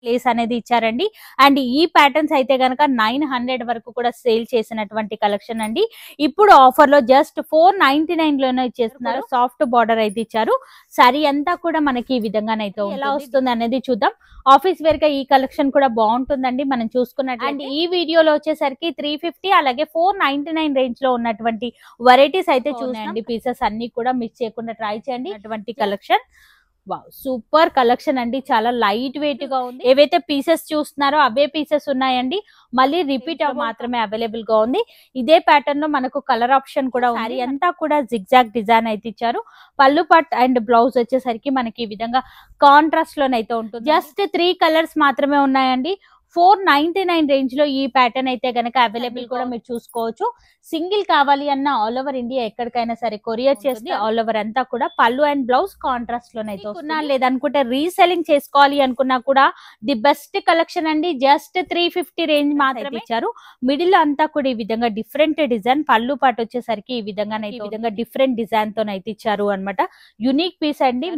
Place అనేది ఇచ్చారండి. And ఈ ప్యాటర్న్స్ అయితే గనక 900 వరకు కూడా సేల్ చేసినటువంటి కలెక్షన్ అండి. ఇప్పుడు ఆఫర్ లో జస్ట్ 499 లోనే ఇచ్చేస్తున్నారు. సాఫ్ట్ బార్డర్ అయితే ఇచ్చారు. సారీ అంతా కూడా మనకి ఈ విధంగానైతే ఎలా వస్తుంది అనేది చూద్దాం. ఆఫీస్ వేర్ గా ఈ కలెక్షన్ కూడా బాగుంటుందండి మనం చూసుకున్నట్టు. అండ్ ఈ వీడియోలో వచ్చేసరికి 350 అలాగే 499 రేంజ్ లో ఉన్నటువంటి వెరైటీస్ అయితే చూడండి. పీసెస్ అన్ని కూడా మిస్ చేయకుండా ట్రై చేయండి. అటువంటి కలెక్షన్ వావ్ సూపర్ కలెక్షన్ అండి. చాలా లైట్ వెయిట్ గా ఉంది. ఏవైతే పీసెస్ చూస్తున్నారో అవే పీసెస్ ఉన్నాయండి. మళ్ళీ రిపీట్ మాత్రమే అవైలబుల్ గా ఉంది. ఇదే ప్యాటర్న్ లో మనకు కలర్ ఆప్షన్ కూడా ఉంది. సారీ అంతా కూడా జిగ్జాగ్ డిజైన్ అయితే ఇచ్చారు. పళ్ళు పట్ అండ్ బ్లౌజ్ వచ్చేసరికి మనకి ఈ విధంగా కాంట్రాస్ట్ లోనైతే ఉంటుంది. జస్ట్ 3 కలర్స్ మాత్రమే ఉన్నాయండి. 499 రేంజ్ లో ఈ ప్యాటర్న్ అయితే గనక అవైలబుల్ కూడా మీరు చూసుకోవచ్చు. సింగిల్ కావాలి అన్న ఆల్ ఓవర్ ఇండియా ఎక్కడికైనా సరే కొరియర్ చేస్తే ఆల్ ఓవర్ అంతా కూడా పళ్ళు అండ్ బ్లౌజ్ కాంట్రాస్ట్ లోనైతే లేదనుకుంటే రీసెల్లింగ్ చేసుకోవాలి అనుకున్నా కూడా ది బెస్ట్ కలెక్షన్ అండి. జస్ట్ 350 రేంజ్ మాత్రమే ఇచ్చారు. మిడిల్ అంతా కూడా ఈ విధంగా డిఫరెంట్ డిజైన్, పళ్ళు పాటు వచ్చేసరికి ఈ విధంగా డిఫరెంట్ డిజైన్ తోనైతే ఇచ్చారు అనమాట. యునిక్ పీస్ అండి.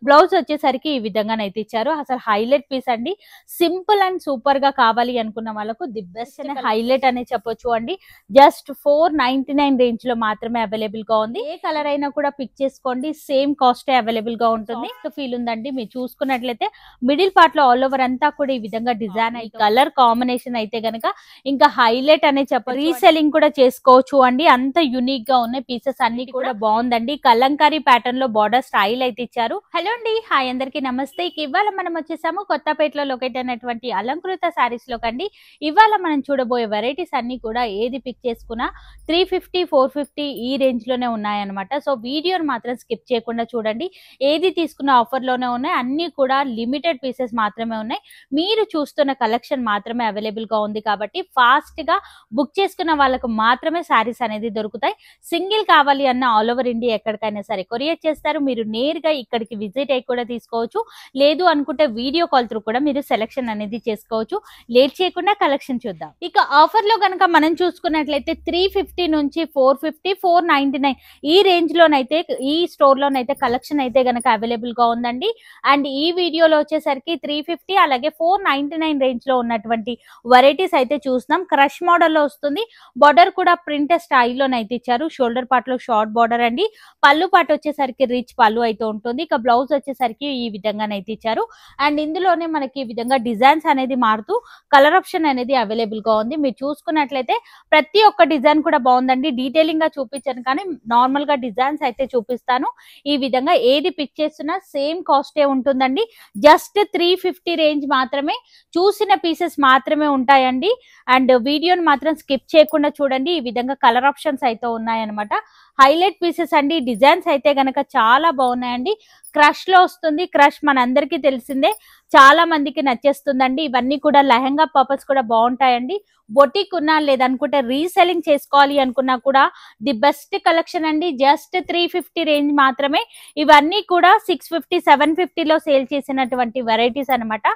బ్లౌజ్ వచ్చేసరికి ఈ విధంగానైతే ఇచ్చారు. అసలు హైలైట్ పీస్ అండి. సింపుల్ అండ్ సూపర్ గా కావాలి అనుకున్న వాళ్ళకు ది బెస్ట్ హైలైట్ అనే చెప్పొచ్చు అండి. జస్ట్ 499 రేంజ్ లో మాత్రమే అవైలబుల్ గా ఉంది. ఏ కలర్ అయినా కూడా పిక్ చేసుకోండి, సేమ్ కాస్ట్ అవైలబుల్ గా ఉంటుంది. ఫీల్ ఉందండి. మీరు చూసుకున్నట్లయితే మిడిల్ పార్ట్ లో ఆల్ ఓవర్ అంతా కూడా ఈ విధంగా డిజైన్ అయి కలర్ కాంబినేషన్ అయితే గనక ఇంకా హైలైట్ అనే చెప్ప రీసెల్లింగ్ కూడా చేసుకోవచ్చు అండి. అంత యూనిక్ గా ఉన్నాయి పీసెస్ అన్ని కూడా బాగుందండి. కలంకారీ ప్యాటర్న్ లో బార్డర్ స్టైల్ అయితే ఇచ్చారు. హలో అండి, హాయ్ అందరికి నమస్తే. ఇవాళ మనం వచ్చేసాము కొత్తపేటలో లొకేట్ అయినటువంటి అలంకృత సారీస్ లో కండి. ఇవాళ మనం చూడబోయే వెరైటీస్ అన్ని కూడా ఏది పిక్ చేసుకున్నా 350 450 ఈ రేంజ్ లోనే ఉన్నాయన్నమాట. సో వీడియోని మాత్రం స్కిప్ చేయకుండా చూడండి. ఏది తీసుకున్న ఆఫర్ లోనే ఉన్నాయి. అన్ని కూడా లిమిటెడ్ పీసెస్ మాత్రమే ఉన్నాయి. మీరు చూస్తున్న కలెక్షన్ మాత్రమే అవైలబుల్ గా ఉంది కాబట్టి ఫాస్ట్ గా బుక్ చేసుకున్న వాళ్ళకు మాత్రమే సారీస్ అనేది దొరుకుతాయి. సింగిల్ కావాలి అన్న ఆల్ ఓవర్ ఇండియా ఎక్కడికైనా సరే కొరియర్ చేస్తారు. మీరు నేరుగా ఇక్కడికి విజిట్ అయ్యి కూడా తీసుకోవచ్చు. లేదు అనుకుంటే వీడియో కాల్ త్రూ కూడా మీరు సెలెక్షన్ అనేది చేసుకోవచ్చు. లేట్ చేయకుండా కలెక్షన్ చూద్దాం. ఇక ఆఫర్ లో కనుక మనం చూసుకున్నట్లయితే 350 నుంచి 450 499 ఈ రేంజ్ లోనైతే ఈ స్టోర్ లోనైతే కలెక్షన్ అయితే గనక అవైలబుల్ గా ఉందండి. అండ్ ఈ వీడియోలో వచ్చేసరికి 350 అలాగే 499 రేంజ్ లో ఉన్నటువంటి వెరైటీస్ అయితే చూస్తున్నాం. క్రష్ మోడల్ లో వస్తుంది. బార్డర్ కూడా ప్రింట్ స్టైల్లోనైతే ఇచ్చారు. షోల్డర్ పార్ట్ లో షార్ట్ బార్డర్ అండి. పళ్ళు పాటు వచ్చేసరికి రిచ్ పళ్ళు అయితే ఉంటుంది. ఇక బ్లౌజ్ వచ్చేసరికి ఈ విధంగానైతే ఇచ్చారు. అండ్ ఇందులోనే మనకి ఈ విధంగా డిజైన్స్ అనేది మారుతూ కలర్ ఆప్షన్ అనేది అవైలబుల్ గా ఉంది. మీరు చూసుకున్నట్లయితే ప్రతి ఒక్క డిజైన్ కూడా బాగుందండి. డీటెయిలింగ్ గా చూపించాను కానీ నార్మల్ గా డిజైన్స్ అయితే చూపిస్తాను. ఈ విధంగా ఏది పిక్ చేస్తున్నా సేమ్ కాస్టే ఉంటుందండి. జస్ట్ 350 రేంజ్ మాత్రమే. చూసిన పీసెస్ మాత్రమే ఉంటాయండి. అండ్ వీడియోని మాత్రం స్కిప్ చేయకుండా చూడండి. ఈ విధంగా కలర్ ఆప్షన్స్ అయితే ఉన్నాయన్నమాట. హైలైట్ పీసెస్ అండి. డిజైన్స్ అయితే గనక చాలా బాగున్నాయండి. క్రష్ లో వస్తుంది. క్రష్ మనందరికీ తెలిసిందే, చాలా మందికి నచ్చేస్తుందండి. ఇవన్నీ కూడా లెహంగా పర్పస్ కూడా బాగుంటాయండి. బొటిక్ ఉన్నా లేదనుకుంటే రీసెల్లింగ్ చేసుకోవాలి అనుకున్నా కూడా ది బెస్ట్ కలెక్షన్ అండి. జస్ట్ 350 రేంజ్ మాత్రమే. ఇవన్నీ కూడా 650 750 లో సేల్ చేసినటువంటి వెరైటీస్ అనమాట.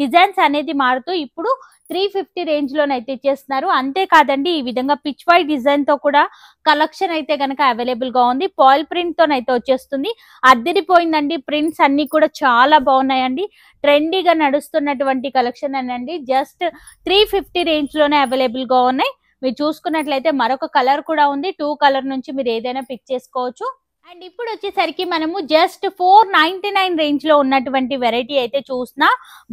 డిజైన్స్ అనేది మారుతూ ఇప్పుడు 350 రేంజ్ లోనైతే ఇచ్చేస్తున్నారు. అంతేకాదండి ఈ విధంగా పిచ్ వై డిజైన్ తో కూడా కలెక్షన్ అయితే గనక అవైలబుల్ గా ఉంది. పాయిల్ ప్రింట్ తోనైతే వచ్చేస్తుంది. అద్దరిపోయిందండి. ప్రింట్స్ అన్ని కూడా చాలా బాగున్నాయండి. ట్రెండీగా నడుస్తున్నటువంటి కలెక్షన్ అనండి. జస్ట్ 350 రేంజ్ లోనే అవైలబుల్ గా ఉన్నాయి. మీరు చూసుకున్నట్లయితే మరొక కలర్ కూడా ఉంది. 2 కలర్ నుంచి మీరు ఏదైనా పిక్ చేసుకోవచ్చు. అండ్ ఇప్పుడు వచ్చేసరికి మనము జస్ట్ 499 రేంజ్ లో ఉన్నటువంటి వెరైటీ అయితే చూసినా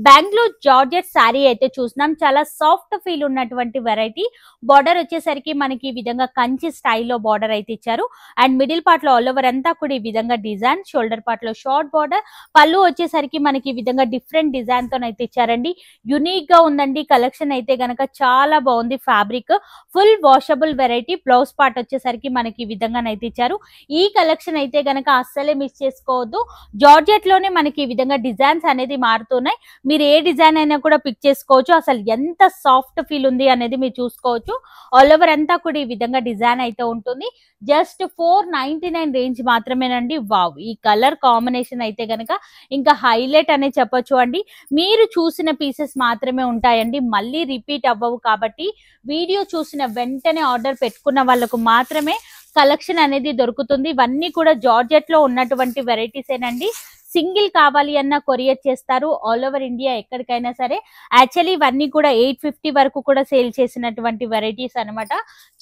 బెంగళూరు జార్జెట్ శారీ అయితే చూసినాం. చాలా సాఫ్ట్ ఫీల్ ఉన్నటువంటి వెరైటీ. బార్డర్ వచ్చేసరికి మనకి ఈ విధంగా కంచి స్టైల్లో బార్డర్ అయితే ఇచ్చారు. అండ్ మిడిల్ పార్ట్ లో ఆల్ ఓవర్ అంతా కూడా ఈ విధంగా డిజైన్, షోల్డర్ పార్ట్ లో షార్ట్ బార్డర్, పళ్ళు వచ్చేసరికి మనకి ఈ విధంగా డిఫరెంట్ డిజైన్ తోనైతే ఇచ్చారండి. యునిక్ గా ఉందండి. కలెక్షన్ అయితే గనక చాలా బాగుంది. Fabric full washable variety. Blouse part వచ్చేసరికి మనకి ఈ విధంగానైతే ఇచ్చారు. ఈ కలెక్షన్ అయితే గనక అస్సలే మిస్ చేసుకోవద్దు. జార్జెట్ లోనే మనకి ఈ విధంగా డిజైన్స్ అనేది మారుతున్నాయి. మీరు ఏ డిజైన్ అయినా కూడా పిక్ చేసుకోవచ్చు. అసలు ఎంత సాఫ్ట్ ఫీల్ ఉంది అనేది మీరు చూసుకోవచ్చు. ఆల్ ఓవర్ అంతా కూడా ఈ విధంగా డిజైన్ అయితే ఉంటుంది. జస్ట్ 499 రేంజ్ మాత్రమేనండి. వావ్, ఈ కలర్ కాంబినేషన్ అయితే గనక ఇంకా హైలైట్ అనే చెప్పొచ్చు అండి. మీరు చూసిన పీసెస్ మాత్రమే ఉంటాయండి. మళ్ళీ రిపీట్ అవ్వవు కాబట్టి వీడియో చూసిన వెంటనే ఆర్డర్ పెట్టుకున్న వాళ్ళకు మాత్రమే కలెక్షన్ అనేది దొరుకుతుంది. ఇవన్నీ కూడా జార్జెట్ లో ఉన్నటువంటి వెరైటీస్ ఏనండి. సింగిల్ కావాలి అన్న కొరియర్ చేస్తారు ఆల్ ఓవర్ ఇండియా ఎక్కడికైనా సరే. యాక్చువల్లీ ఇవన్నీ కూడా 850 వరకు కూడా సేల్ చేసినటువంటి వెరైటీస్ అన్నమాట.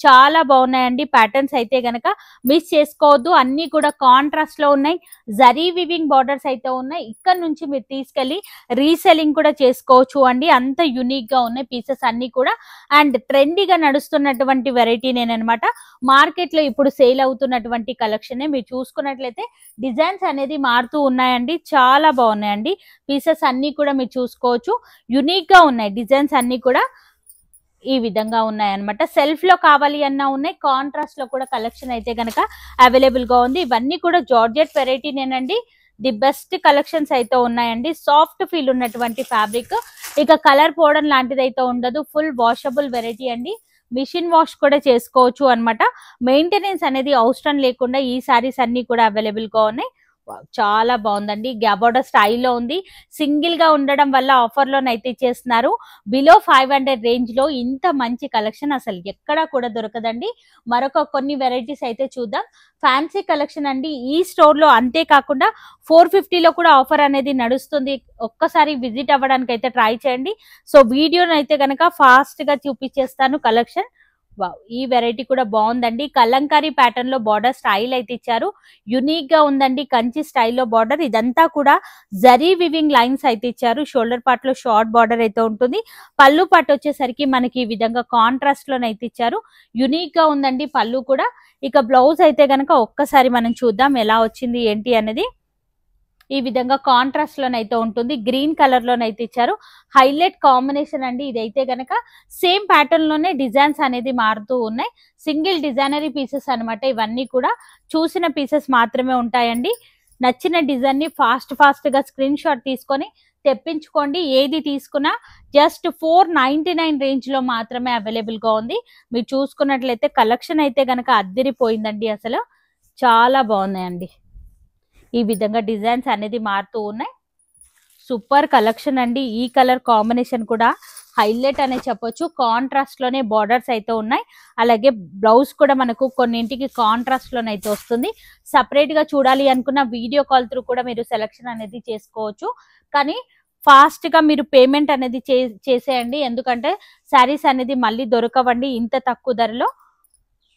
చాలా బాగున్నాయండి ప్యాటర్న్స్ అయితే గనక మిస్ చేసుకోవద్దు. అన్ని కూడా కాంట్రాస్ట్ లో ఉన్నాయి, జరీ వివింగ్ బార్డర్స్ అయితే ఉన్నాయి. ఇక్కడ నుంచి మీరు తీసుకెళ్లి రీసెల్లింగ్ కూడా చేసుకోవచ్చు అండి, అంత యూనిక్ గా ఉన్నాయి పీసెస్ అన్ని కూడా. అండ్ ట్రెండీగా నడుస్తున్నటువంటి వెరైటీ నేనమాట, మార్కెట్ లో ఇప్పుడు సేల్ అవుతున్నటువంటి కలెక్షన్. మీరు చూసుకున్నట్లయితే డిజైన్స్ అనేది మారుతూ ఉన్నాయండి, చాలా బాగున్నాయండి పీసెస్ అన్ని కూడా. మీరు చూసుకోవచ్చు యూనిక్ గా ఉన్నాయి డిజైన్స్ అన్ని కూడా ఈ విధంగా ఉన్నాయన్నమాట. సెల్ఫ్ లో కావాలి అన్నా ఉన్నాయి, కాంట్రాస్ట్ లో కూడా కలెక్షన్ అయితే గనక అవైలబుల్ గా ఉంది. ఇవన్నీ కూడా జార్జెట్ వెరైటీ నేనండి, ది బెస్ట్ కలెక్షన్స్ అయితే ఉన్నాయండి. సాఫ్ట్ ఫీల్ ఉన్నటువంటి ఫ్యాబ్రిక్, ఇక కలర్ పోవడం లాంటిది అయితే ఉండదు. ఫుల్ వాషబుల్ వెరైటీ అండి, మిషన్ వాష్ కూడా చేసుకోవచ్చు అన్నమాట. మెయింటెనెన్స్ అనేది అవసరం లేకుండా ఈ సారీస్ అన్ని కూడా అవైలబుల్ గా ఉన్నాయి. చాలా బాగుందండి, గ్యాబోర్డర్ స్టైల్లో ఉంది. సింగిల్ గా ఉండడం వల్ల ఆఫర్ లోనైతే ఇచ్చేస్తున్నారు. బిలో 500 రేంజ్ లో ఇంత మంచి కలెక్షన్ అసలు ఎక్కడా కూడా దొరకదండి. మరొక కొన్ని వెరైటీస్ అయితే చూద్దాం. ఫ్యాన్సీ కలెక్షన్ అండి ఈ స్టోర్ లో, అంతేకాకుండా 450 లో కూడా ఆఫర్ అనేది నడుస్తుంది. ఒక్కసారి విజిట్ అవ్వడానికి అయితే ట్రై చేయండి. సో వీడియోని అయితే గనక ఫాస్ట్ గా చూపించేస్తాను కలెక్షన్. వావ్, ఈ వెరైటీ కూడా బాగుందండి. కలంకారీ ప్యాటర్న్ లో బార్డర్ స్టైల్ అయితే ఇచ్చారు, యూనిక్ గా ఉందండి. కంచి స్టైల్లో బార్డర్, ఇదంతా కూడా జరీ వివింగ్ లైన్స్ అయితే ఇచ్చారు. షోల్డర్ పార్ట్ లో షార్ట్ బార్డర్ అయితే ఉంటుంది. పళ్ళు పార్ట్ వచ్చేసరికి మనకి ఈ విధంగా కాంట్రాస్ట్ లోనైతే ఇచ్చారు, యూనిక్ గా ఉందండి పళ్ళు కూడా. ఇక బ్లౌజ్ అయితే గనక ఒక్కసారి మనం చూద్దాం ఎలా వచ్చింది ఏంటి అనేది. ఈ విధంగా కాంట్రాస్ట్ లోనైతే ఉంటుంది, గ్రీన్ కలర్ లోనైతే ఇచ్చారు. హైలైట్ కాంబినేషన్ అండి ఇదైతే గనక. సేమ్ ప్యాటర్న్ లోనే డిజైన్స్ అనేది మారుతూ ఉన్నాయి. సింగిల్ డిజైనరీ పీసెస్ అన్నమాట. ఇవన్నీ కూడా చూసిన పీసెస్ మాత్రమే ఉంటాయండి. నచ్చిన డిజైన్ ని ఫాస్ట్ గా స్క్రీన్ షాట్ తీసుకొని తెప్పించుకోండి. ఏది తీసుకున్నా జస్ట్ 499 రేంజ్ లో మాత్రమే అవైలబుల్ గా ఉంది. మీరు చూసుకున్నట్లయితే కలెక్షన్ అయితే గనక అద్దిరిపోయిందండి, అసలు చాలా బాగున్నాయండి. ఈ విధంగా డిజైన్స్ అనేది మారుతూ ఉన్నాయి. సూపర్ కలెక్షన్ అండి. ఈ కలర్ కాంబినేషన్ కూడా హైలైట్ అనే చెప్పొచ్చు. కాంట్రాస్ట్ లోనే బార్డర్స్ అయితే ఉన్నాయి. అలాగే బ్లౌజ్ కూడా మనకు కొన్నింటికి కాంట్రాస్ట్ లోనైతే వస్తుంది. సపరేట్ గా చూడాలి అనుకున్న వీడియో కాల్ త్రూ కూడా మీరు సెలెక్షన్ అనేది చేసుకోవచ్చు. కానీ ఫాస్ట్ గా మీరు పేమెంట్ అనేది చేసేయండి, ఎందుకంటే శారీస్ అనేది మళ్ళీ దొరకవండి ఇంత తక్కువ ధరలో.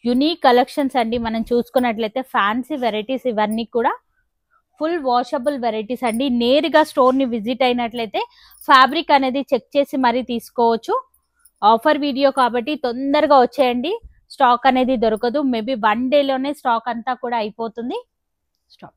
యునీక్ కలెక్షన్స్ అండి. మనం చూసుకున్నట్లయితే ఫ్యాన్సీ వెరైటీస్ ఇవన్నీ కూడా ఫుల్ వాషబుల్ వెరైటీస్ అండి. నేరుగా స్టోర్ ని విజిట్ అయినట్లయితే ఫ్యాబ్రిక్ అనేది చెక్ చేసి మరీ తీసుకోవచ్చు. ఆఫర్ వీడియో కాబట్టి తొందరగా వచ్చేయండి, స్టాక్ అనేది దొరకదు. మేబీ 1 డేలోనే స్టాక్ అంతా కూడా అయిపోతుంది. స్టాక్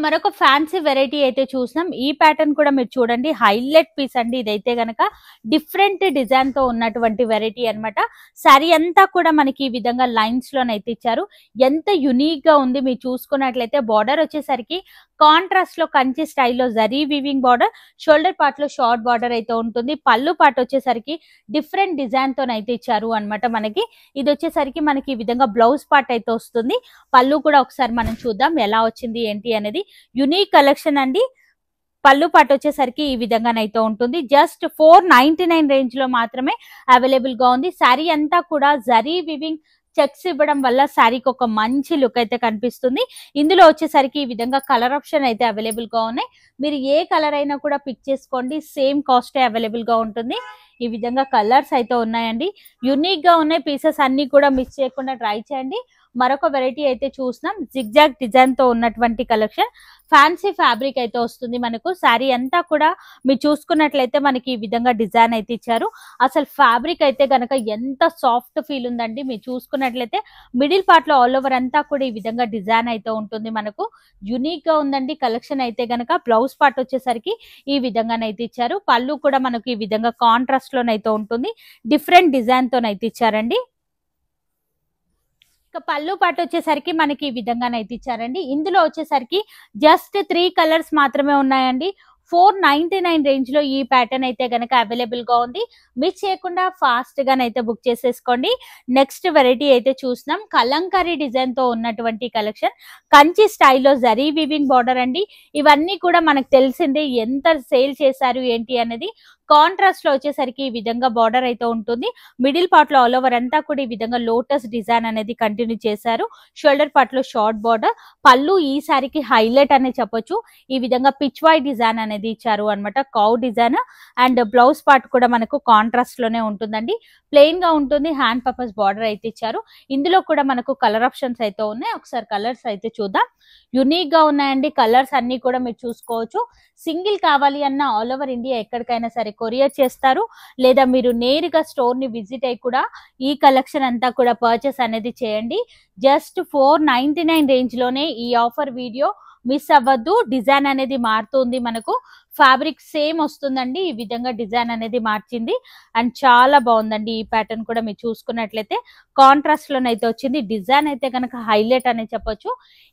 మరొక ఫ్యాన్సీ వెరైటీ అయితే చూసినాం. ఈ ప్యాటర్న్ కూడా మీరు చూడండి, హైలైట్ పీస్ అండి ఇదైతే గనక. డిఫరెంట్ డిజైన్ తో ఉన్నటువంటి వెరైటీ అన్నమాట. శారీ అంతా కూడా మనకి ఈ విధంగా లైన్స్ లోనైతే ఇచ్చారు. ఎంత యునీక్ గా ఉంది. మీరు చూసుకున్నట్లయితే బార్డర్ వచ్చేసరికి కాంట్రాస్ట్ లో కంచి స్టైల్లో zari weaving border, shoulder part లో షార్ట్ బార్డర్ అయితే ఉంటుంది. పళ్ళు పార్ట్ వచ్చేసరికి డిఫరెంట్ డిజైన్ తోనైతే ఇచ్చారు అన్నమాట. మనకి ఇది వచ్చేసరికి మనకి ఈ విధంగా బ్లౌజ్ పార్ట్ అయితే వస్తుంది. పళ్ళు కూడా ఒకసారి మనం చూద్దాం ఎలా వచ్చింది ఏంటి అనేది. యునీక్ కలెక్షన్ అండి. పళ్ళు పాటు వచ్చేసరికి ఈ విధంగానైతే ఉంటుంది. జస్ట్ 499 రేంజ్ లో మాత్రమే అవైలబుల్ గా ఉంది. శారీ అంతా కూడా జరీ వివింగ్ చెక్స్ ఇవ్వడం వల్ల శారీకి ఒక మంచి లుక్ అయితే కనిపిస్తుంది. ఇందులో వచ్చేసరికి ఈ విధంగా కలర్ ఆప్షన్ అయితే అవైలబుల్ గా ఉన్నాయి. మీరు ఏ కలర్ అయినా కూడా పిక్ చేసుకోండి, సేమ్ కాస్ట్ అవైలబుల్ గా ఉంటుంది. ఈ విధంగా కలర్స్ అయితే ఉన్నాయండి, యూనిక్ గా ఉన్నాయి పీసెస్ అన్ని కూడా మిస్ చేయకుండా ట్రై చేయండి. మరొక వెరైటీ అయితే చూసినాం, జిగ్జాగ్ డిజైన్ తో ఉన్నటువంటి కలెక్షన్. ఫ్యాన్సీ ఫ్యాబ్రిక్ అయితే వస్తుంది మనకు. శారీ అంతా కూడా మీరు చూసుకున్నట్లయితే మనకి ఈ విధంగా డిజైన్ అయితే ఇచ్చారు. అసలు ఫ్యాబ్రిక్ అయితే గనక ఎంత సాఫ్ట్ ఫీల్ ఉందండి. మీరు చూసుకున్నట్లయితే మిడిల్ పార్ట్ లో ఆల్ ఓవర్ అంతా కూడా ఈ విధంగా డిజైన్ అయితే ఉంటుంది మనకు. యూనిక్ గా ఉందండి కలెక్షన్ అయితే గనక. బ్లౌజ్ పార్ట్ వచ్చేసరికి ఈ విధంగానైతే ఇచ్చారు. పళ్ళు కూడా మనకు ఈ విధంగా కాంట్రాస్ట్ లోనైతే ఉంటుంది. డిఫరెంట్ డిజైన్ తోనైతే ఇచ్చారండి. ఇక పళ్ళు పాటు వచ్చేసరికి మనకి ఈ విధంగానైతే ఇచ్చారండి. ఇందులో వచ్చేసరికి జస్ట్ 3 కలర్స్ మాత్రమే ఉన్నాయండి. 499 రేంజ్ లో ఈ ప్యాటర్న్ అయితే గనక అవైలబుల్ గా ఉంది. మిస్ చేయకుండా ఫాస్ట్ గానైతే బుక్ చేసేసుకోండి. నెక్స్ట్ వెరైటీ అయితే చూసినాం, కలంకారీ డిజైన్ తో ఉన్నటువంటి కలెక్షన్. కంచి స్టైల్లో జరీ వివింగ్ బార్డర్ అండి. ఇవన్నీ కూడా మనకు తెలిసిందే, ఎంత సేల్ చేశారు ఏంటి అనేది. కాంట్రాస్ట్ లో వచ్చేసరికి ఈ విధంగా బార్డర్ అయితే ఉంటుంది. మిడిల్ పార్ట్ లో ఆల్ ఓవర్ అంతా కూడా ఈ విధంగా లోటస్ డిజైన్ అనేది కంటిన్యూ చేశారు. షోల్డర్ పార్ట్ లో షార్ట్ బార్డర్. పళ్ళు ఈ సారీకి హైలైట్ అనే చెప్పొచ్చు. ఈ విధంగా పిచ్ వై డిజైన్ అనేది ఇచ్చారు అన్నమాట, cow design. And blouse part కూడా మనకు కాంట్రాస్ట్ లోనే ఉంటుందండి. ప్లెయిన్ గా ఉంటుంది, హ్యాండ్ పర్పస్ బార్డర్ అయితే ఇచ్చారు. ఇందులో కూడా మనకు కలర్ ఆప్షన్స్ అయితే ఉన్నాయి. ఒకసారి కలర్స్ అయితే చూద్దాం. యునిక్ గా ఉన్నాయండి కలర్స్ అన్ని కూడా, మీరు చూసుకోవచ్చు. సింగిల్ కావాలి అన్న ఆల్ ఓవర్ ఇండియా ఎక్కడికైనా సరే కొరియర్ చేస్తారు, లేదా మీరు నేరుగా స్టోర్ ని విజిట్ అయ్యి కూడా ఈ కలెక్షన్ అంతా కూడా పర్చేస్ అనేది చేయండి. జస్ట్ 499 రేంజ్ లోనే ఈ ఆఫర్ వీడియో మిస్ అవ్వద్దు. డిజైన్ అనేది మారుతుంది, మనకు ఫ్యాబ్రిక్ సేమ్ వస్తుందండి. ఈ విధంగా డిజైన్ అనేది మార్చింది అండ్ చాలా బాగుందండి. ఈ ప్యాటర్న్ కూడా మీరు చూసుకున్నట్లయితే కాంట్రాస్ట్ లోనైతే వచ్చింది. డిజైన్ అయితే కనుక హైలైట్ అనే చెప్పొచ్చు.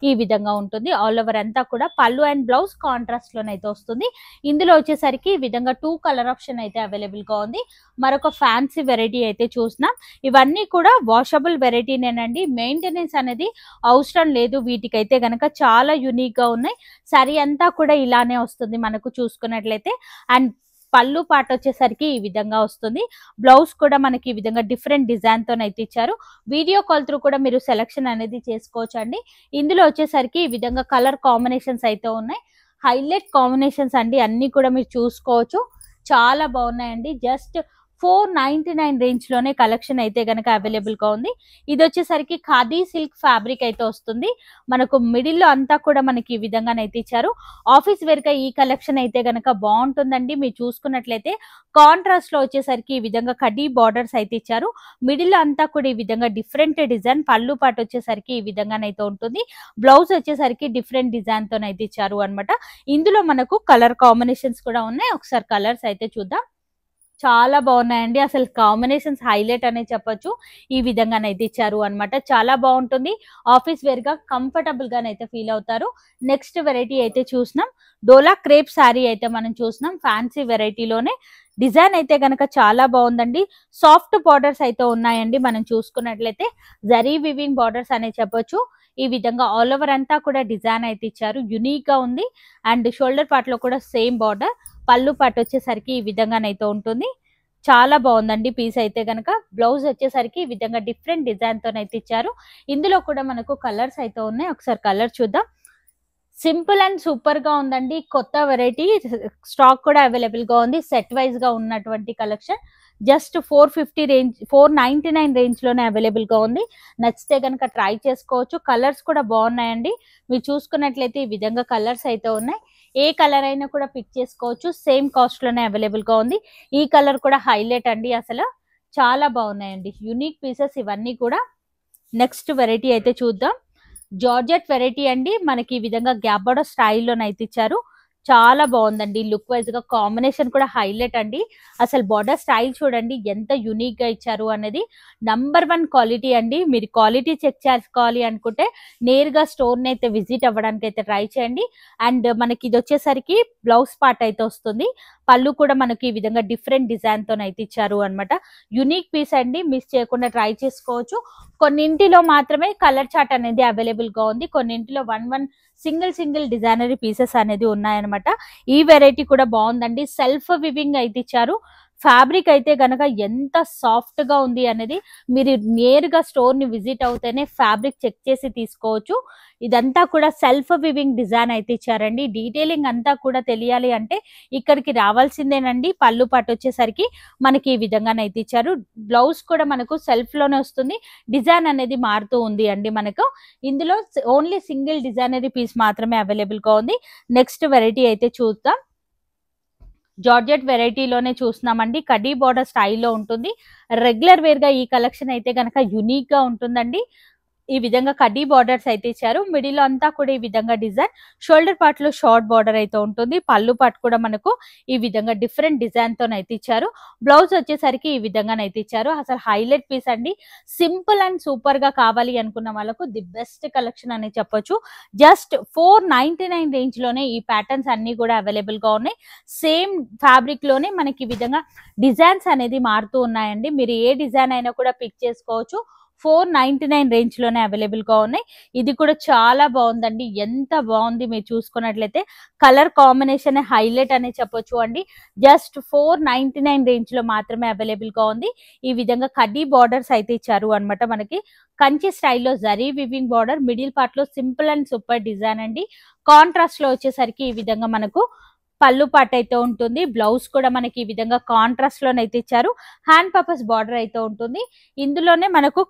ఈ విధంగా ఉంటుంది ఆల్ ఓవర్ అంతా కూడా. పళ్ళు అండ్ బ్లౌజ్ కాంట్రాస్ట్ లోనైతే వస్తుంది. ఇందులో వచ్చేసరికి ఈ విధంగా 2 కలర్ ఆప్షన్ అయితే అవైలబుల్ గా ఉంది. మరొక ఫ్యాన్సీ వెరైటీ అయితే చూసినాం. ఇవన్నీ కూడా వాషబుల్ వెరైటీనేనండి. మెయింటెనెన్స్ అనేది అవసరం లేదు వీటికైతే గనక. చాలా యూనిక్ గా ఉన్నాయి. సారీ అంతా కూడా ఇలానే వస్తుంది మనకు చూసుకున్నట్లయితే. అండ్ పళ్ళు పార్ట్ వచ్చేసరికి ఈ విధంగా వస్తుంది. బ్లౌజ్ కూడా మనకి ఈ విధంగా డిఫరెంట్ డిజైన్ తో అయితే ఇచ్చారు. వీడియో కాల్ త్రూ కూడా మీరు సెలెక్షన్ అనేది చేసుకోవచ్చు అండి. ఇందులో వచ్చేసరికి ఈ విధంగా కలర్ కాంబినేషన్స్ అయితే ఉన్నాయి. హైలైట్ కాంబినేషన్స్ అండి, అన్ని కూడా మీరు చూసుకోవచ్చు. చాలా బాగున్నాయండి. జస్ట్ 499 రేంజ్ లోనే కలెక్షన్ అయితే గనక అవైలబుల్ గా ఉంది. ఇది వచ్చేసరికి ఖాదీ సిల్క్ ఫ్యాబ్రిక్ అయితే వస్తుంది. మనకు మిడిల్ లో అంతా కూడా మనకి ఈ విధంగానైతే ఇచ్చారు. ఆఫీస్ వేర్ గా ఈ కలెక్షన్ అయితే గనక బాగుంటుందండి. మీరు చూసుకున్నట్లయితే కాంట్రాస్ట్ లో వచ్చేసరికి ఈ విధంగా కడీ బార్డర్స్ అయితే ఇచ్చారు. మిడిల్ లో అంతా కూడా ఈ విధంగా డిఫరెంట్ డిజైన్. పళ్ళు పాటు వచ్చేసరికి ఈ విధంగానైతే ఉంటుంది. బ్లౌజ్ వచ్చేసరికి డిఫరెంట్ డిజైన్ తోనైతే ఇచ్చారు అనమాట. ఇందులో మనకు కలర్ కాంబినేషన్స్ కూడా ఉన్నాయి. ఒకసారి కలర్స్ అయితే చూద్దాం. చాలా బాగున్నాయండి. అసలు కాంబినేషన్స్ హైలైట్ అనే చెప్పొచ్చు. ఈ విధంగానైతే ఇచ్చారు అనమాట. చాలా బాగుంటుంది. ఆఫీస్ వేర్ గా కంఫర్టబుల్ గానైతే ఫీల్ అవుతారు. నెక్స్ట్ వెరైటీ అయితే చూసినాం. డోలా క్రేప్ శారీ అయితే మనం చూసినాం. ఫ్యాన్సీ వెరైటీలోనే డిజైన్ అయితే గనక చాలా బాగుందండి. సాఫ్ట్ బార్డర్స్ అయితే ఉన్నాయండి. మనం చూసుకున్నట్లయితే జరీ వివింగ్ బార్డర్స్ అనే చెప్పొచ్చు. ఈ విధంగా ఆల్ ఓవర్ అంతా కూడా డిజైన్ అయితే ఇచ్చారు. యునిక్ గా ఉంది. అండ్ షోల్డర్ పార్ట్ లో కూడా సేమ్ బార్డర్. పళ్ళు పార్ట్ వచ్చేసరికి ఈ విధంగానైతే ఉంటుంది. చాలా బాగుందండి పీస్ అయితే గనక. బ్లౌజ్ వచ్చేసరికి ఈ విధంగా డిఫరెంట్ డిజైన్ తోనైతే ఇచ్చారు. ఇందులో కూడా మనకు కలర్స్ అయితే ఉన్నాయి. ఒకసారి కలర్ చూద్దాం. సింపుల్ అండ్ సూపర్ గా ఉందండి. కొత్త వెరైటీ స్టాక్ కూడా అవైలబుల్ గా ఉంది. సెట్ వైజ్ గా ఉన్నటువంటి కలెక్షన్. జస్ట్ 450 రేంజ్ 499 రేంజ్ లోనే అవైలబుల్ గా ఉంది. నచ్చితే కనుక ట్రై చేసుకోవచ్చు. కలర్స్ కూడా బాగున్నాయండి. మీరు చూసుకున్నట్లయితే ఈ విధంగా కలర్స్ అయితే ఉన్నాయి. ఏ కలర్ అయినా కూడా పిక్ చేసుకోవచ్చు. సేమ్ కాస్ట్ లోనే అవైలబుల్ గా ఉంది. ఈ కలర్ కూడా హైలైట్ అండి. అసలు చాలా బాగున్నాయండి. యూనిక్ పీసెస్ ఇవన్నీ కూడా. నెక్స్ట్ వెరైటీ అయితే చూద్దాం. జార్జెట్ వెరైటీ అండి. మనకి ఈ విధంగా గ్యాప్ బార్డర్ స్టైల్లోనైతే ఇచ్చారు. చాలా బాగుందండి. లుక్ వైజ్ గా కాంబినేషన్ కూడా హైలైట్ అండి. అసలు బార్డర్ స్టైల్ చూడండి ఎంత యూనిక్ గా ఇచ్చారు అనేది. #1 క్వాలిటీ అండి. మీరు క్వాలిటీ చెక్ చేసుకోవాలి అనుకుంటే నేరుగా స్టోర్ ని అయితే విజిట్ అవ్వడానికి అయితే ట్రై చేయండి. అండ్ మనకి ఇది వచ్చేసరికి బ్లౌజ్ పార్ట్ అయితే వస్తుంది. పళ్ళు కూడా మనకి ఈ విధంగా డిఫరెంట్ డిజైన్ తోనైతే ఇచ్చారు అనమాట. యూనిక్ పీస్ అండి. మిస్ చేయకుండా ట్రై చేసుకోవచ్చు. కొన్నింటిలో మాత్రమే కలర్ చార్ట్ అనేది అవైలబుల్ గా ఉంది. కొన్నింటిలో 1 సింగిల్ డిజైనరీ పీసెస్ అనేది ఉన్నాయన్నమాట. ఈ వెరైటీ కూడా బాగుందండి. సెల్ఫ్ వివింగ్ అయితే ఇచ్చారు. ఫ్యాబ్రిక్ అయితే గనక ఎంత సాఫ్ట్ గా ఉంది అనేది మీరు నేరుగా స్టోర్ ని విజిట్ అవుతేనే ఫ్యాబ్రిక్ చెక్ చేసి తీసుకోవచ్చు. ఇదంతా కూడా సెల్ఫ్ వివింగ్ డిజైన్ అయితే ఇచ్చారండి. డీటెయిలింగ్ అంతా కూడా తెలియాలి అంటే ఇక్కడికి రావాల్సిందేనండి. పళ్ళు పాటు వచ్చేసరికి మనకి ఈ విధంగానైతే ఇచ్చారు. బ్లౌజ్ కూడా మనకు సెల్ఫ్ లోనే వస్తుంది. డిజైన్ అనేది మారుతూ ఉంది అండి. మనకు ఇందులో ఓన్లీ సింగిల్ డిజైనరీ పీస్ మాత్రమే అవైలబుల్ గా ఉంది. నెక్స్ట్ వెరైటీ అయితే చూద్దాం. జార్జెట్ వెరైటీలోనే చూస్తున్నామండి. కడీ బార్డర్ స్టైల్లో ఉంటుంది. రెగ్యులర్ వేర్ గా ఈ కలెక్షన్ అయితే గనక యూనిక్ గా ఉంటుందండి. ఈ విధంగా కడ్డీ బార్డర్స్ అయితే ఇచ్చారు. మిడిల్ అంతా కూడా ఈ విధంగా డిజైన్. షోల్డర్ పార్ట్ లో షార్ట్ బార్డర్ అయితే ఉంటుంది. పళ్ళు పార్ట్ కూడా మనకు ఈ విధంగా డిఫరెంట్ డిజైన్ తోనైతే ఇచ్చారు. బ్లౌజ్ వచ్చేసరికి ఈ విధంగానైతే ఇచ్చారు. అసలు హైలైట్ పీస్ అండి. సింపుల్ అండ్ సూపర్ గా కావాలి అనుకున్న వాళ్ళకు ది బెస్ట్ కలెక్షన్ అని చెప్పొచ్చు. జస్ట్ 499 రేంజ్ లోనే ఈ ప్యాటర్న్స్ అన్ని కూడా అవైలబుల్ గా ఉన్నాయి. సేమ్ ఫ్యాబ్రిక్ లోనే మనకి ఈ విధంగా డిజైన్స్ అనేది మారుతూ ఉన్నాయండి. మీరు ఏ డిజైన్ అయినా కూడా పిక్ చేసుకోవచ్చు. 499 రేంజ్ లోనే అవైలబుల్ గా ఉన్నాయి. ఇది కూడా చాలా బాగుందండి. ఎంత బాగుంది మీరు చూసుకున్నట్లయితే కలర్ కాంబినేషన్ హైలైట్ అనే చెప్పొచ్చు అండి. జస్ట్ 499 రేంజ్ లో మాత్రమే అవైలబుల్ గా ఉంది. ఈ విధంగా కడ్డీ బార్డర్స్ అయితే ఇచ్చారు అన్నమాట. మనకి కంచి స్టైల్లో zari weaving border, middle part లో సింపుల్ అండ్ సూపర్ డిజైన్ అండి. కాంట్రాస్ట్ లో వచ్చేసరికి ఈ విధంగా మనకు పళ్ళు పాట అయితే ఉంటుంది. బ్లౌజ్ కూడా మనకి ఈ విధంగా కాంట్రాస్ట్ లోనైతే ఇచ్చారు. హ్యాండ్ పర్పస్ బార్డర్ అయితే ఉంటుంది. ఇందులోనే మనకు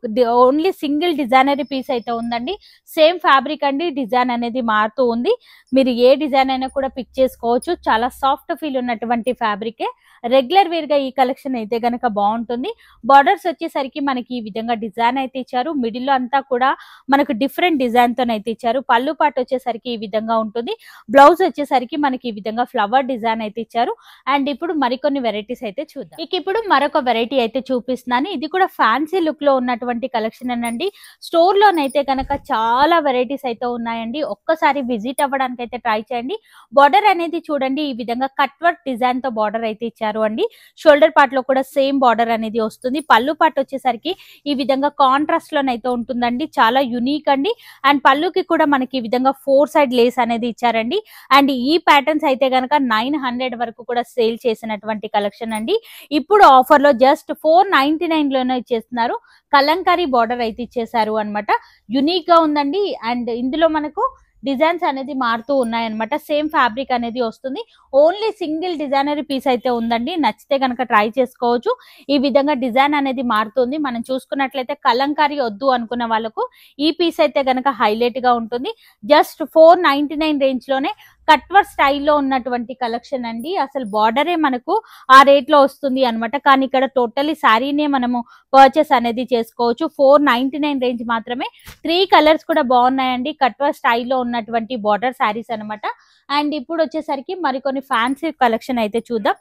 ఓన్లీ సింగిల్ డిజైనరీ పీస్ అయితే ఉందండి. సేమ్ ఫ్యాబ్రిక్ అండి, డిజైన్ అనేది మారుతూ ఉంది. మీరు ఏ డిజైన్ అయినా కూడా పిక్ చేసుకోవచ్చు. చాలా సాఫ్ట్ ఫీల్ ఉన్నటువంటి ఫ్యాబ్రికే. రెగ్యులర్ వేర్ గా ఈ కలెక్షన్ అయితే గనక బాగుంటుంది. బార్డర్స్ వచ్చేసరికి మనకి ఈ విధంగా డిజైన్ అయితే ఇచ్చారు. మిడిల్ లో అంతా కూడా మనకు డిఫరెంట్ డిజైన్ తోనైతే ఇచ్చారు. పళ్ళు పాట వచ్చేసరికి ఈ విధంగా ఉంటుంది. బ్లౌజ్ వచ్చేసరికి మనకి ఈ విధంగా ఫ్లవర్ డిజైన్ అయితే ఇచ్చారు. అండ్ ఇప్పుడు మరికొన్ని వెరైటీస్ అయితే చూద్దాం. ఇక ఇప్పుడు మరొక వెరైటీ అయితే చూపిస్తున్నాను. ఇది కూడా ఫ్యాన్సీ లుక్ లో ఉన్నటువంటి కలెక్షన్ అండి. స్టోర్ లోనైతే కనుక చాలా వెరైటీస్ అయితే ఉన్నాయండి. ఒక్కసారి విజిట్ అవ్వడానికి అయితే ట్రై చేయండి. బార్డర్ అనేది చూడండి, ఈ విధంగా కట్ వర్క్ డిజైన్ తో బార్డర్ అయితే ఇచ్చారు అండి. షోల్డర్ పార్ట్ లో కూడా సేమ్ బార్డర్ అనేది వస్తుంది. పళ్ళు పార్ట్ వచ్చేసరికి ఈ విధంగా కాంట్రాస్ట్ లోనైతే ఉంటుందండి. చాలా యూనిక్ అండి. అండ్ పళ్ళుకి కూడా మనకి ఈ విధంగా 4 సైడ్ లేస్ అనేది ఇచ్చారండి. అండ్ ఈ ప్యాటర్న్స్ అయితే గనక 900 వరకు కూడా సేల్ చేసినటువంటి కలెక్షన్ అండి. ఇప్పుడు ఆఫర్ లో జస్ట్ 499 లోనే ఇచ్చేస్తున్నారు. కలంకారీ బార్డర్ అయితే ఇచ్చేసారు అన్నమాట. యూనిక్ గా ఉందండి. అండ్ ఇందులో మనకు డిజైన్స్ అనేది మారుతూ ఉన్నాయన్నమాట. సేమ్ ఫ్యాబ్రిక్ అనేది వస్తుంది. ఓన్లీ సింగిల్ డిజైనరీ పీస్ అయితే ఉందండి. నచ్చితే కనుక ట్రై చేసుకోవచ్చు. ఈ విధంగా డిజైన్ అనేది మారుతుంది. మనం చూసుకున్నట్లయితే కలంకారీ వద్దు అనుకున్న వాళ్ళకు ఈ పీస్ అయితే గనక హైలైట్ గా ఉంటుంది. జస్ట్ 499 రేంజ్ లోనే కట్ వర్క్ స్టైల్లో ఉన్నటువంటి కలెక్షన్ అండి. అసలు బార్డరే మనకు ఆ రేట్ లో వస్తుంది అనమాట. కానీ ఇక్కడ టోటలీ శారీనే మనము పర్చేస్ అనేది చేసుకోవచ్చు. 499 రేంజ్ మాత్రమే. 3 కలర్స్ కూడా బాగున్నాయండి. కట్ వర్క్ స్టైల్లో ఉన్నటువంటి బార్డర్ శారీస్ అనమాట. అండ్ ఇప్పుడు వచ్చేసరికి మరికొన్ని ఫ్యాన్సీ కలెక్షన్ అయితే చూద్దాం.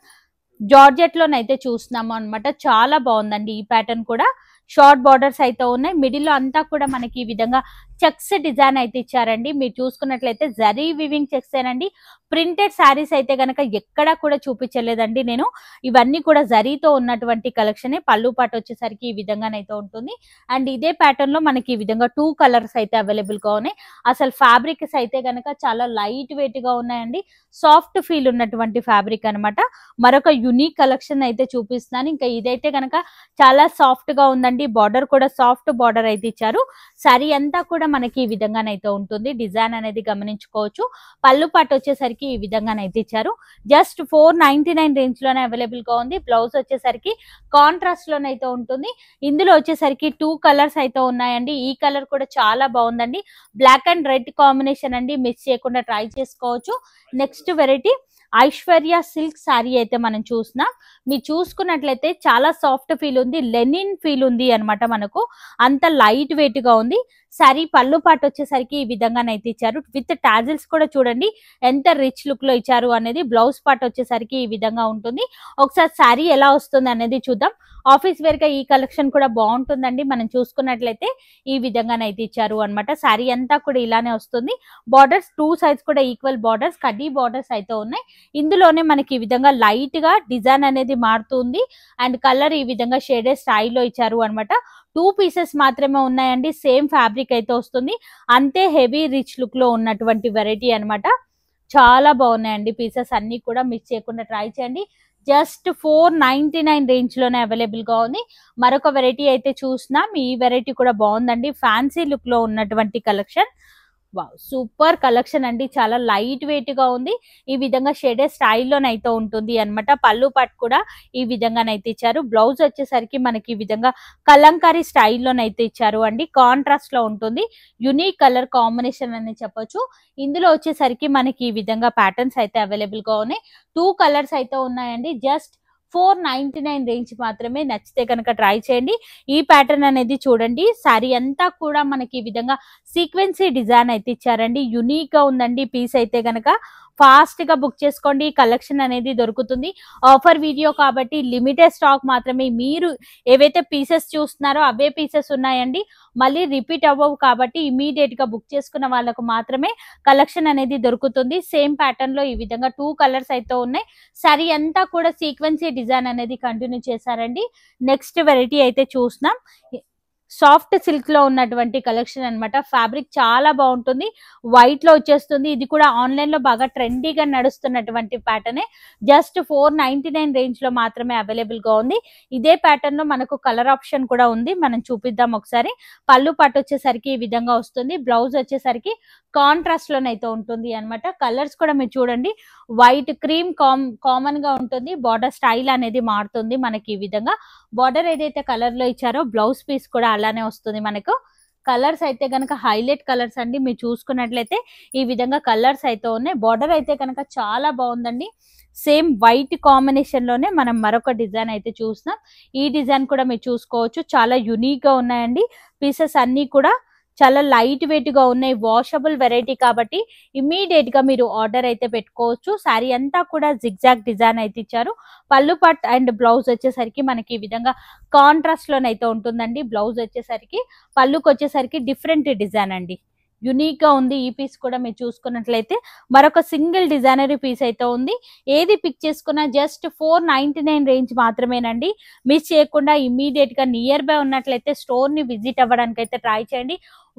జార్జెట్ లోనైతే చూస్తున్నాము అనమాట. చాలా బాగుందండి ఈ ప్యాటర్న్ కూడా. షార్ట్ బార్డర్స్ అయితే ఉన్నాయి. మిడిల్ లో అంతా కూడా మనకి ఈ విధంగా చెక్స్ డిజైన్ అయితే ఇచ్చారండి. మీరు చూసుకున్నట్లయితే జరీ వివింగ్ చెక్స్ ఏనండి. ప్రింటెడ్ శారీస్ అయితే గనక ఎక్కడా కూడా చూపించలేదండి నేను. ఇవన్నీ కూడా జరీతో ఉన్నటువంటి కలెక్షనే. పళ్ళు పాట వచ్చేసరికి ఈ విధంగానైతే ఉంటుంది. అండ్ ఇదే ప్యాటర్న్ లో మనకి ఈ విధంగా 2 కలర్స్ అయితే అవైలబుల్ గా ఉన్నాయి. అసలు ఫ్యాబ్రిక్స్ అయితే గనక చాలా లైట్ వెయిట్ గా ఉన్నాయండి. సాఫ్ట్ ఫీల్ ఉన్నటువంటి ఫ్యాబ్రిక్ అనమాట. మరొక యూనిక్ కలెక్షన్ అయితే చూపిస్తున్నాను. ఇంకా ఇదైతే గనక చాలా సాఫ్ట్ గా ఉందండి. బార్డర్ కూడా సాఫ్ట్ బార్డర్ అయితే ఇచ్చారు. సారీ అంతా కూడా మనకి ఈ విధంగానైతే ఉంటుంది. డిజైన్ అనేది గమనించుకోవచ్చు. పళ్ళు పాట వచ్చేసరికి ఈ విధంగానైతే ఇచ్చారు. జస్ట్ 499 రేంజ్ లోనే అవైలబుల్ గా ఉంది. బ్లౌజ్ వచ్చేసరికి కాంట్రాస్ట్ లోనైతే ఉంటుంది. ఇందులో వచ్చేసరికి 2 కలర్స్ అయితే ఉన్నాయండి. ఈ కలర్ కూడా చాలా బాగుందండి. బ్లాక్ అండ్ రెడ్ కాంబినేషన్ అండి. మిస్ చేయకుండా ట్రై చేసుకోవచ్చు. Next variety Aishwarya silk sari అయితే మనం చూస్తున్నాం. మీరు చూసుకున్నట్లయితే చాలా సాఫ్ట్ ఫీల్ ఉంది. లెనిన్ ఫీల్ ఉంది అనమాట. మనకు అంత లైట్ వెయిట్ గా ఉంది. శారీ పళ్ళు పాట వచ్చేసరికి ఈ విధంగానైతే ఇచ్చారు. విత్ టాజిల్స్ కూడా చూడండి ఎంత రిచ్ లుక్ లో ఇచ్చారు అనేది. బ్లౌజ్ పాట వచ్చేసరికి ఈ విధంగా ఉంటుంది. ఒకసారి శారీ ఎలా వస్తుంది అనేది చూద్దాం. ఆఫీస్ వేర్ గా ఈ కలెక్షన్ కూడా బాగుంటుందండి. మనం చూసుకున్నట్లయితే ఈ విధంగానైతే ఇచ్చారు అనమాట. శారీ అంతా కూడా ఇలానే వస్తుంది. బార్డర్స్ 2 సైడ్స్ కూడా ఈక్వల్ బార్డర్స్, కడ్డీ బార్డర్స్ అయితే ఉన్నాయి. ఇందులోనే మనకి ఈ విధంగా లైట్ గా డిజైన్ అనేది మారుతుంది. అండ్ కలర్ ఈ విధంగా షేడెడ్ స్టైల్లో ఇచ్చారు అనమాట. 2 పీసెస్ మాత్రమే ఉన్నాయండి. సేమ్ ఫ్యాబ్రిక్ అయితే వస్తుంది. అంతే హెవీ రిచ్ లుక్ లో ఉన్నటువంటి వెరైటీ అనమాట. చాలా బాగున్నాయండి పీసెస్ అన్ని కూడా. మిస్ చేయకుండా ట్రై చేయండి. జస్ట్ 499 రేంజ్ లోనే అవైలబుల్ గా ఉంది. మరొక వెరైటీ అయితే చూస్తున్నాం. ఈ వెరైటీ కూడా బాగుందండి. ఫ్యాన్సీ లుక్ లో ఉన్నటువంటి కలెక్షన్. వావ్, సూపర్ కలెక్షన్ అండి. చాలా లైట్ వెయిట్ గా ఉంది. ఈ విధంగా షేడెడ్ స్టైల్లోనైతే ఉంటుంది అనమాట. పళ్ళు పాట్ కూడా ఈ విధంగానైతే ఇచ్చారు. బ్లౌజ్ వచ్చేసరికి మనకి ఈ విధంగా కలంకారీ స్టైల్లోనైతే ఇచ్చారు అండి. కాంట్రాస్ట్ లో ఉంటుంది. యునిక్ కలర్ కాంబినేషన్ అని చెప్పొచ్చు. ఇందులో వచ్చేసరికి మనకి ఈ విధంగా ప్యాటర్న్స్ అయితే అవైలబుల్ గా ఉన్నాయి. 2 కలర్స్ అయితే ఉన్నాయండి. జస్ట్ 499 రేంజ్ మాత్రమే. నచ్చితే కనుక ట్రై చేయండి. ఈ ప్యాటర్న్ అనేది చూడండి. శారీ అంతా కూడా మనకి ఈ విధంగా సీక్వెన్సీ డిజైన్ అయితే ఇచ్చారండి. యునిక్ గా ఉందండి పీస్ అయితే కనుక. ఫాస్ట్ గా బుక్ చేసుకోండి. కలెక్షన్ అనేది దొరుకుతుంది. ఆఫర్ వీడియో కాబట్టి లిమిటెడ్ స్టాక్ మాత్రమే. మీరు ఏవైతే పీసెస్ చూస్తున్నారో అవే పీసెస్ ఉన్నాయండి. మళ్ళీ రిపీట్ అవ్వవు కాబట్టి ఇమీడియట్ గా బుక్ చేసుకున్న వాళ్ళకు మాత్రమే కలెక్షన్ అనేది దొరుకుతుంది. సేమ్ ప్యాటర్న్ లో ఈ విధంగా 2 కలర్స్ అయితే ఉన్నాయి. సారీ అంతా కూడా సీక్వెన్సీ డిజైన్ అనేది కంటిన్యూ చేశారండి. నెక్స్ట్ వెరైటీ అయితే చూస్తున్నాం. సాఫ్ట్ సిల్క్ లో ఉన్నటువంటి కలెక్షన్ అన్నమాట. ఫ్యాబ్రిక్ చాలా బాగుంటుంది, వైట్ లో వచ్చేస్తుంది. ఇది కూడా ఆన్లైన్ లో బాగా ట్రెండీగా నడుస్తున్నటువంటి ప్యాటర్న్. జస్ట్ 499 రేంజ్ లో మాత్రమే అవైలబుల్ గా ఉంది. ఇదే ప్యాటర్న్ లో మనకు కలర్ ఆప్షన్ కూడా ఉంది, మనం చూపిద్దాం ఒకసారి. పళ్ళు పట్టు వచ్చేసరికి ఈ విధంగా వస్తుంది, బ్లౌజ్ వచ్చేసరికి కాంట్రాస్ట్ లోనైతే ఉంటుంది అన్నమాట. కలర్స్ కూడా మీరు చూడండి, వైట్ క్రీమ్ కామన్ గా ఉంటుంది. బార్డర్ స్టైల్ అనేది మారుతుంది మనకి. ఈ విధంగా బార్డర్ ఏదైతే కలర్ లో ఇచ్చారో బ్లౌజ్ పీస్ కూడా అలానే వస్తుంది మనకు. కలర్స్ అయితే కనుక హైలైట్ కలర్స్ అండి, మీరు చూసుకున్నట్లయితే ఈ విధంగా కలర్స్ అయితే ఉన్నాయి. బార్డర్ అయితే కనుక చాలా బాగుందండి. సేమ్ వైట్ కాంబినేషన్ లోనే మనం మరొక డిజైన్ అయితే చూస్తున్నాం. ఈ డిజైన్ కూడా మీరు చూసుకోవచ్చు, చాలా యునిక్ గా ఉన్నాయండి. పీసెస్ అన్ని కూడా చాలా లైట్ వెయిట్ గా ఉన్నాయి. వాషబుల్ వెరైటీ కాబట్టి ఇమీడియట్ గా మీరు ఆర్డర్ అయితే పెట్టుకోవచ్చు. శారీ అంతా కూడా జిగ్జాగ్ డిజైన్ అయితే ఇచ్చారు. పళ్ళు పట్ అండ్ బ్లౌజ్ వచ్చేసరికి మనకి ఈ విధంగా కాంట్రాస్ట్ లోనైతే ఉంటుందండి. బ్లౌజ్ వచ్చేసరికి పళ్ళుకి వచ్చేసరికి డిఫరెంట్ డిజైన్ అండి, యునిక్ గా ఉంది. ఈ పీస్ కూడా మీరు చూసుకున్నట్లయితే మరొక సింగిల్ డిజైనరీ పీస్ అయితే ఉంది. ఏది పిక్ చేసుకున్నా జస్ట్ 499 రేంజ్ మాత్రమేనండి. మిస్ చేయకుండా ఇమీడియట్ గా నియర్ బై ఉన్నట్లయితే స్టోర్ ని విజిట్ అవ్వడానికి అయితే ట్రై చేయండి.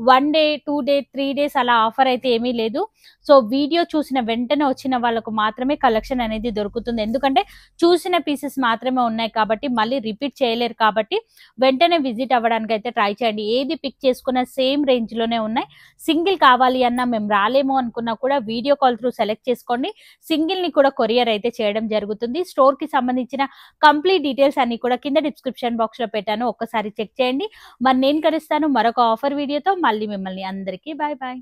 1 డే 2 డే 3 డేస్ అలా ఆఫర్ అయితే ఏమీ లేదు. సో వీడియో చూసిన వెంటనే వచ్చిన వాళ్ళకు మాత్రమే కలెక్షన్ అనేది దొరుకుతుంది. ఎందుకంటే చూసిన పీసెస్ మాత్రమే ఉన్నాయి కాబట్టి మళ్ళీ రిపీట్ చేయలేరు. కాబట్టి వెంటనే విజిట్ అవ్వడానికి అయితే ట్రై చేయండి. ఏది పిక్ చేసుకున్న సేమ్ రేంజ్ లోనే ఉన్నాయి. సింగిల్ కావాలి అన్నా మేము రాలేము అనుకున్నా కూడా వీడియో కాల్ త్రూ సెలెక్ట్ చేసుకోండి. సింగిల్ ని కూడా కొరియర్ అయితే చేయడం జరుగుతుంది. స్టోర్ కి సంబంధించిన కంప్లీట్ డీటెయిల్స్ అన్ని కూడా కింద డిస్క్రిప్షన్ బాక్స్ లో పెట్టాను, ఒక్కసారి చెక్ చేయండి. మరి నేను కలుస్తాను మరొక ఆఫర్ వీడియోతో. మళ్ళీ మిమ్మల్ని అందరికీ బాయ్ బాయ్.